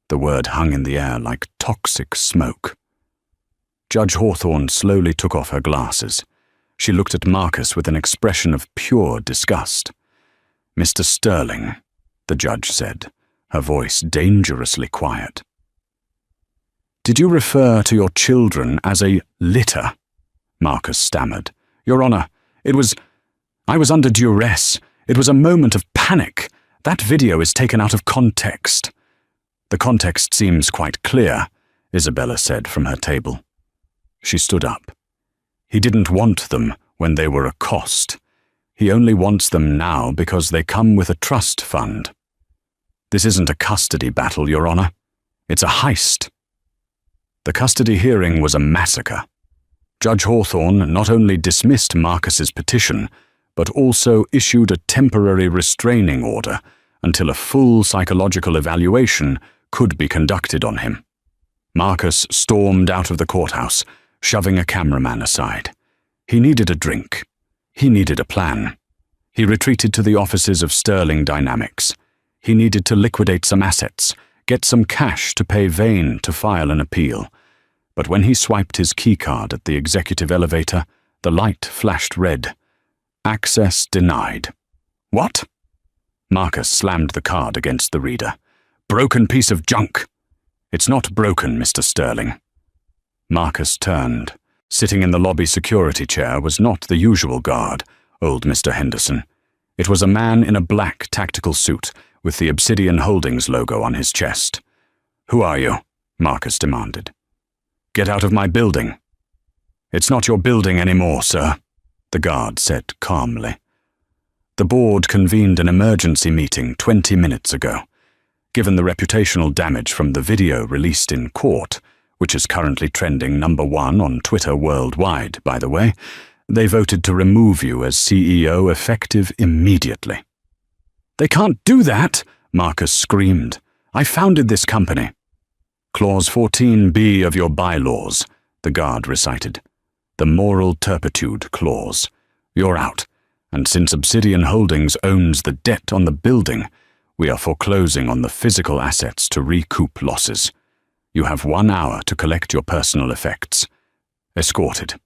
The word hung in the air like toxic smoke. Judge Hawthorne slowly took off her glasses. She looked at Marcus with an expression of pure disgust. "Mr. Sterling," the judge said, her voice dangerously quiet. "Did you refer to your children as a litter?" Marcus stammered. "Your Honor, I was under duress. It was a moment of panic. That video is taken out of context." "The context seems quite clear," Isabella said from her table. She stood up. "He didn't want them when they were a cost. He only wants them now because they come with a trust fund. This isn't a custody battle, Your Honor. It's a heist." The custody hearing was a massacre. Judge Hawthorne not only dismissed Marcus's petition, but also issued a temporary restraining order until a full psychological evaluation could be conducted on him. Marcus stormed out of the courthouse, shoving a cameraman aside. He needed a drink. He needed a plan. He retreated to the offices of Sterling Dynamics. He needed to liquidate some assets, get some cash to pay Vane to file an appeal. But when he swiped his keycard at the executive elevator, the light flashed red. Access denied. "What?" Marcus slammed the card against the reader. "Broken piece of junk." "It's not broken, Mr. Sterling." Marcus turned. Sitting in the lobby security chair was not the usual guard, old Mr. Henderson. It was a man in a black tactical suit with the Obsidian Holdings logo on his chest. "Who are you?" Marcus demanded. "Get out of my building." "It's not your building anymore, sir," the guard said calmly. The board convened an emergency meeting 20 minutes ago. Given the reputational damage from the video released in court, which is currently trending #1 on Twitter worldwide, by the way, they voted to remove you as CEO effective immediately. "They can't do that!" Marcus screamed. "I founded this company." "Clause 14B of your bylaws," the guard recited. "The moral turpitude clause. You're out, and since Obsidian Holdings owns the debt on the building, we are foreclosing on the physical assets to recoup losses. You have 1 hour to collect your personal effects. Escorted."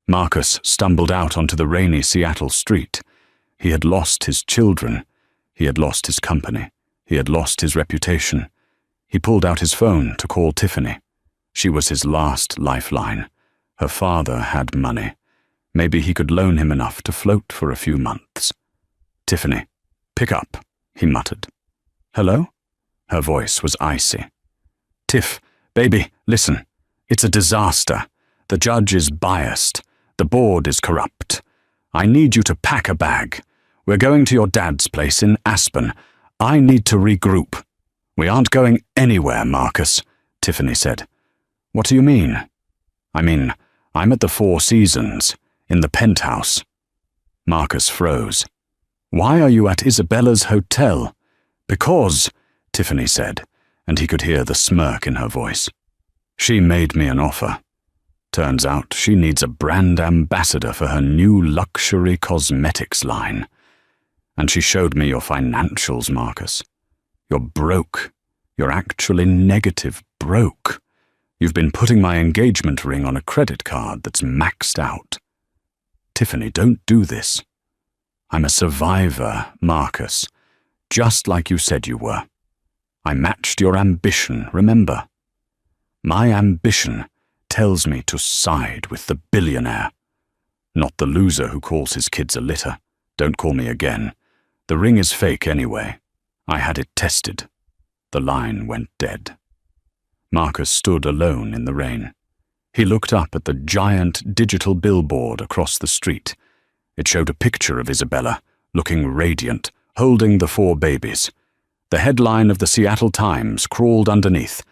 Marcus stumbled out onto the rainy Seattle street. He had lost his children. He had lost his company. He had lost his reputation. He pulled out his phone to call Tiffany. She was his last lifeline. Her father had money. Maybe he could loan him enough to float for a few months. "Tiffany, pick up," he muttered. "Hello?" Her voice was icy. "Tiff, baby, listen. It's a disaster. The judge is biased. The board is corrupt. I need you to pack a bag. We're going to your dad's place in Aspen. I need to regroup." "We aren't going anywhere, Marcus," Tiffany said. "What do you mean?" "I mean, I'm at the Four Seasons, in the penthouse." Marcus froze. "Why are you at Isabella's hotel?" "Because," Tiffany said, and he could hear the smirk in her voice. "She made me an offer. Turns out she needs a brand ambassador for her new luxury cosmetics line. And she showed me your financials, Marcus. You're broke. You're actually negative broke. You've been putting my engagement ring on a credit card that's maxed out." "Tiffany, don't do this." "I'm a survivor, Marcus, just like you said you were. I matched your ambition, remember? My ambition tells me to side with the billionaire, not the loser who calls his kids a litter. Don't call me again. The ring is fake anyway. I had it tested." The line went dead. Marcus stood alone in the rain. He looked up at the giant digital billboard across the street. It showed a picture of Isabella, looking radiant, holding the 4 babies. The headline of the Seattle Times crawled underneath.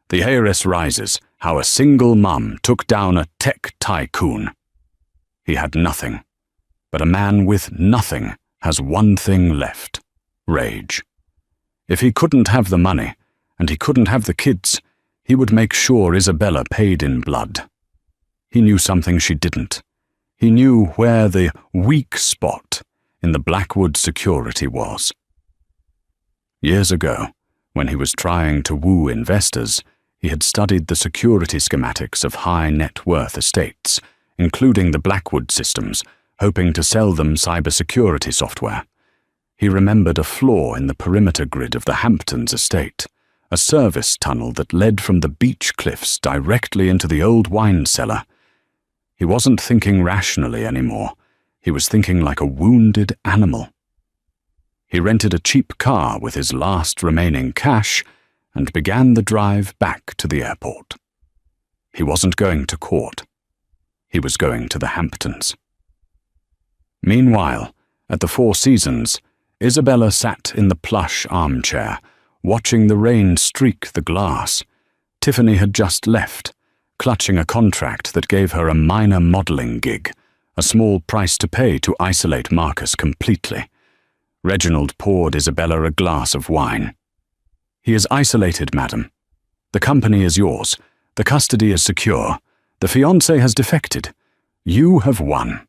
"The heiress rises, how a single mum took down a tech tycoon." He had nothing, but a man with nothing has one thing left: rage. If he couldn't have the money, and he couldn't have the kids, he would make sure Isabella paid in blood. He knew something she didn't. He knew where the weak spot in the Blackwood security was. Years ago, when he was trying to woo investors, he had studied the security schematics of high-net-worth estates, including the Blackwood systems, hoping to sell them cybersecurity software. He remembered a flaw in the perimeter grid of the Hamptons estate, a service tunnel that led from the beach cliffs directly into the old wine cellar. He wasn't thinking rationally anymore. He was thinking like a wounded animal. He rented a cheap car with his last remaining cash and began the drive back to the airport. He wasn't going to court. He was going to the Hamptons. Meanwhile, at the Four Seasons, Isabella sat in the plush armchair, watching the rain streak the glass. Tiffany had just left, clutching a contract that gave her a minor modeling gig, a small price to pay to isolate Marcus completely. Reginald poured Isabella a glass of wine. "He is isolated, madam. The company is yours. The custody is secure. The fiancé has defected. You have won."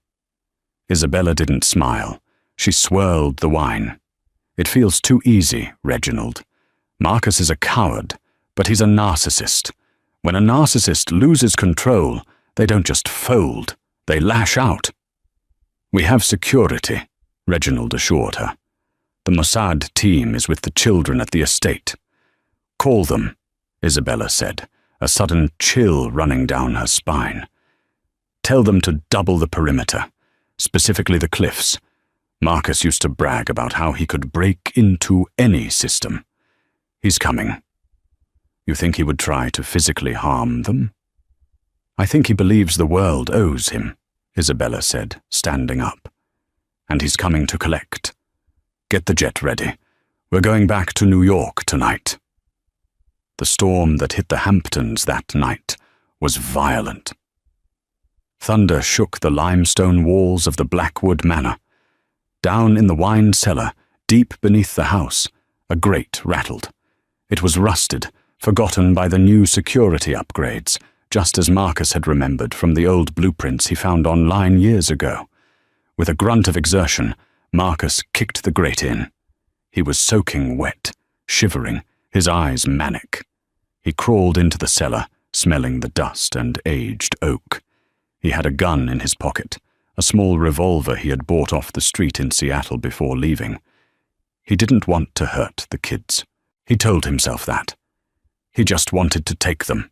Isabella didn't smile. She swirled the wine. "It feels too easy, Reginald. Marcus is a coward, but he's a narcissist. When a narcissist loses control, they don't just fold, they lash out." "We have security," Reginald assured her. "The Mossad team is with the children at the estate." "Call them," Isabella said, a sudden chill running down her spine. "Tell them to double the perimeter, specifically the cliffs. Marcus used to brag about how he could break into any system. He's coming." "You think he would try to physically harm them?" "I think he believes the world owes him," Isabella said, standing up. "And he's coming to collect. Get the jet ready. We're going back to New York tonight." The storm that hit the Hamptons that night was violent. Thunder shook the limestone walls of the Blackwood Manor. Down in the wine cellar, deep beneath the house, a grate rattled. It was rusted, forgotten by the new security upgrades, just as Marcus had remembered from the old blueprints he found online years ago. With a grunt of exertion, Marcus kicked the grate in. He was soaking wet, shivering, his eyes manic. He crawled into the cellar, smelling the dust and aged oak. He had a gun in his pocket, a small revolver he had bought off the street in Seattle before leaving. He didn't want to hurt the kids. He told himself that. He just wanted to take them.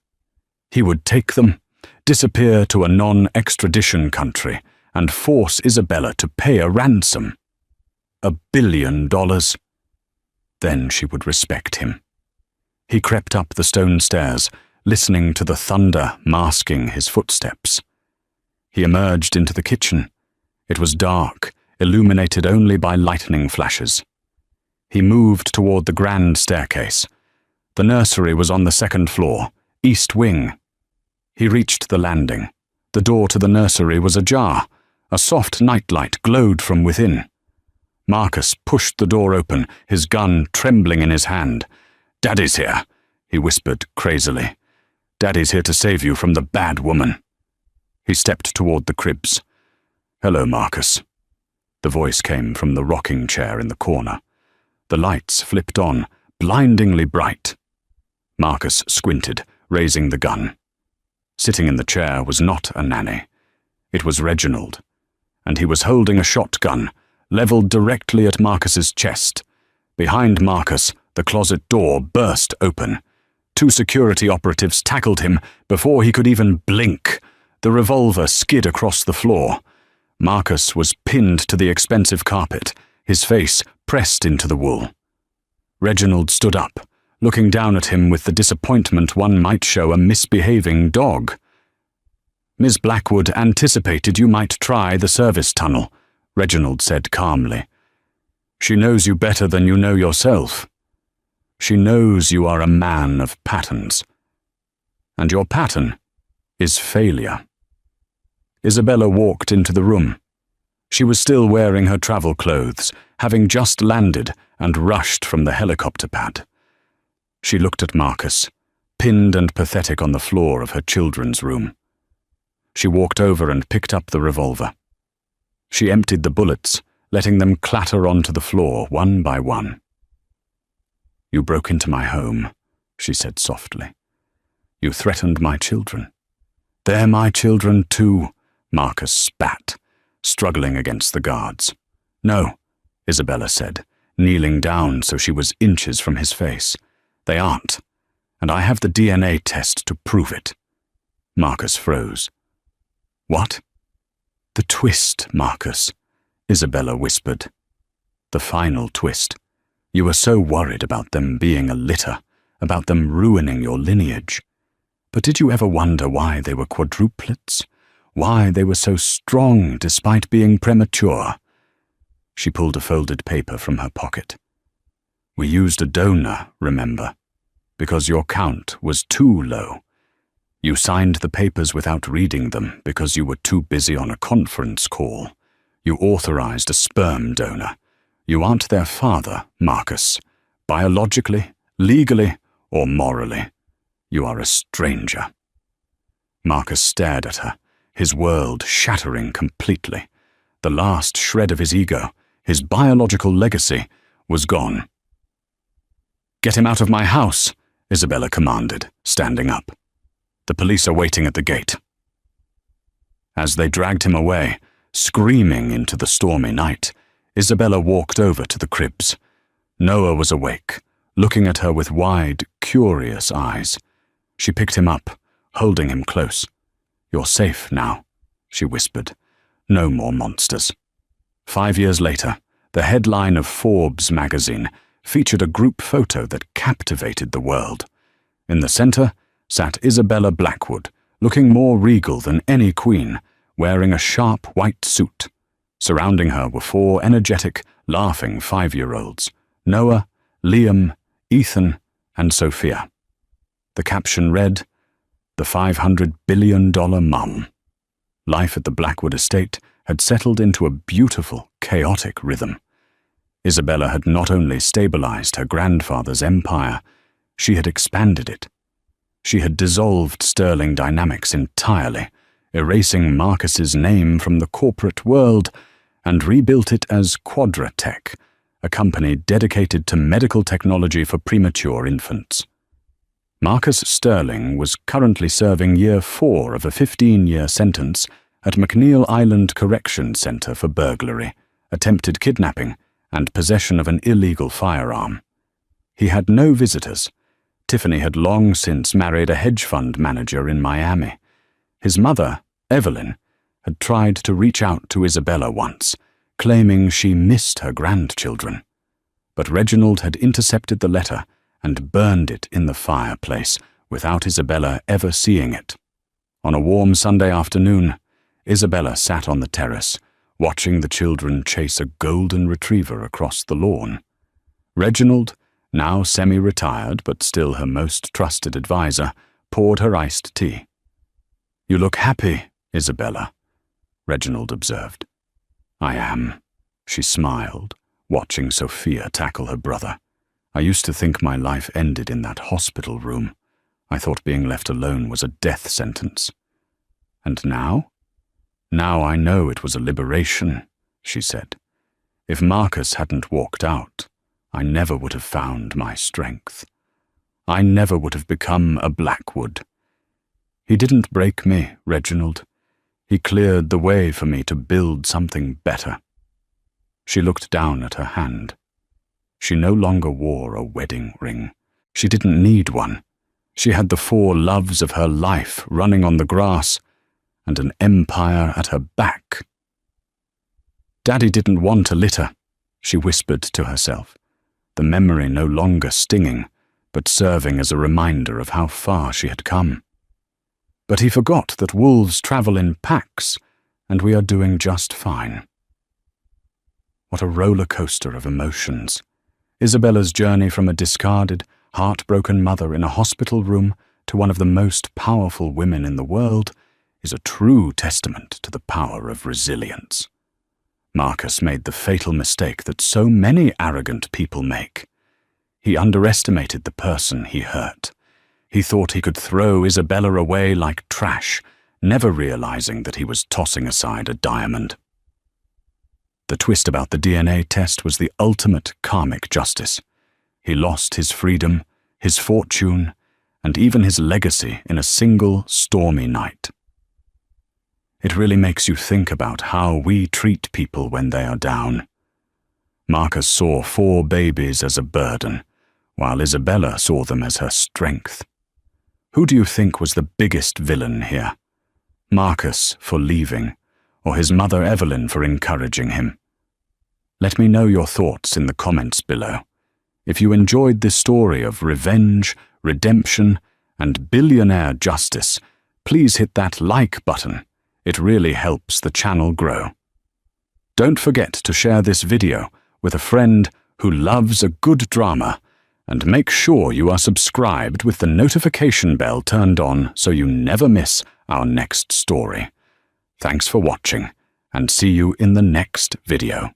He would take them, disappear to a non-extradition country, and force Isabella to pay a ransom. $1 billion. Then she would respect him. He crept up the stone stairs, listening to the thunder masking his footsteps. He emerged into the kitchen. It was dark, illuminated only by lightning flashes. He moved toward the grand staircase. The nursery was on the second floor, east wing. He reached the landing. The door to the nursery was ajar. A soft nightlight glowed from within. Marcus pushed the door open, his gun trembling in his hand. "Daddy's here," he whispered crazily. "Daddy's here to save you from the bad woman." He stepped toward the cribs. "Hello, Marcus." The voice came from the rocking chair in the corner. The lights flipped on, blindingly bright. Marcus squinted, raising the gun. Sitting in the chair was not a nanny. It was Reginald, and he was holding a shotgun, leveled directly at Marcus's chest. Behind Marcus, the closet door burst open. 2 security operatives tackled him before he could even blink. The revolver skid across the floor. Marcus was pinned to the expensive carpet, his face pressed into the wool. Reginald stood up, looking down at him with the disappointment one might show a misbehaving dog. "Miss Blackwood anticipated you might try the service tunnel," Reginald said calmly. "She knows you better than you know yourself. She knows you are a man of patterns. And your pattern is failure." Isabella walked into the room. She was still wearing her travel clothes, having just landed and rushed from the helicopter pad. She looked at Marcus, pinned and pathetic on the floor of her children's room. She walked over and picked up the revolver. She emptied the bullets, letting them clatter onto the floor one by one. "You broke into my home," she said softly. "You threatened my children. They're my children too," Marcus spat, struggling against the guards. "No," Isabella said, kneeling down so she was inches from his face. "They aren't, and I have the DNA test to prove it." Marcus froze. "What?" "The twist, Marcus," Isabella whispered. "The final twist. You were so worried about them being a litter, about them ruining your lineage. But did you ever wonder why they were quadruplets? Why they were so strong despite being premature?" She pulled a folded paper from her pocket. "We used a donor, remember? Because your count was too low. You signed the papers without reading them because you were too busy on a conference call. You authorized a sperm donor. You aren't their father, Marcus. Biologically, legally, or morally. You are a stranger." Marcus stared at her, his world shattering completely. The last shred of his ego, his biological legacy, was gone. "Get him out of my house," Isabella commanded, standing up. "The police are waiting at the gate." As they dragged him away, screaming into the stormy night, Isabella walked over to the cribs. Noah was awake, looking at her with wide, curious eyes. She picked him up, holding him close. "You're safe now," she whispered. "No more monsters." 5 years later, the headline of Forbes magazine featured a group photo that captivated the world. In the center sat Isabella Blackwood, looking more regal than any queen, wearing a sharp white suit. Surrounding her were 4 energetic, laughing 5-year-olds, Noah, Liam, Ethan, and Sophia. The caption read, "The $500 billion mum." Life at the Blackwood estate had settled into a beautiful, chaotic rhythm. Isabella had not only stabilized her grandfather's empire, she had expanded it. She had dissolved Sterling Dynamics entirely, erasing Marcus's name from the corporate world, and rebuilt it as Quadruplets, a company dedicated to medical technology for premature infants. Marcus Sterling was currently serving year 4 of a 15-year sentence at McNeil Island Correction Center for burglary, attempted kidnapping, and possession of an illegal firearm. He had no visitors, Tiffany had long since married a hedge fund manager in Miami. His mother, Evelyn, had tried to reach out to Isabella once, claiming she missed her grandchildren. But Reginald had intercepted the letter and burned it in the fireplace without Isabella ever seeing it. On a warm Sunday afternoon, Isabella sat on the terrace, watching the children chase a golden retriever across the lawn. Reginald, now semi-retired but still her most trusted advisor, poured her iced tea. "You look happy, Isabella," Reginald observed. "I am," she smiled, watching Sophia tackle her brother. "I used to think my life ended in that hospital room. I thought being left alone was a death sentence. And now? Now I know it was a liberation," she said. "If Marcus hadn't walked out, I never would have found my strength. I never would have become a Blackwood. He didn't break me, Reginald. He cleared the way for me to build something better." She looked down at her hand. She no longer wore a wedding ring. She didn't need one. She had the 4 loves of her life running on the grass, and an empire at her back. "Daddy didn't want a litter," she whispered to herself, the memory no longer stinging, but serving as a reminder of how far she had come. "But he forgot that wolves travel in packs, and we are doing just fine." What a roller coaster of emotions. Isabella's journey from a discarded, heartbroken mother in a hospital room to one of the most powerful women in the world is a true testament to the power of resilience. Marcus made the fatal mistake that so many arrogant people make. He underestimated the person he hurt. He thought he could throw Isabella away like trash, never realizing that he was tossing aside a diamond. The twist about the DNA test was the ultimate karmic justice. He lost his freedom, his fortune, and even his legacy in a single stormy night. It really makes you think about how we treat people when they are down. Marcus saw 4 babies as a burden, while Isabella saw them as her strength. Who do you think was the biggest villain here? Marcus for leaving, or his mother Evelyn for encouraging him? Let me know your thoughts in the comments below. If you enjoyed this story of revenge, redemption, and billionaire justice, please hit that like button. It really helps the channel grow. Don't forget to share this video with a friend who loves a good drama, and make sure you are subscribed with the notification bell turned on so you never miss our next story. Thanks for watching, and see you in the next video.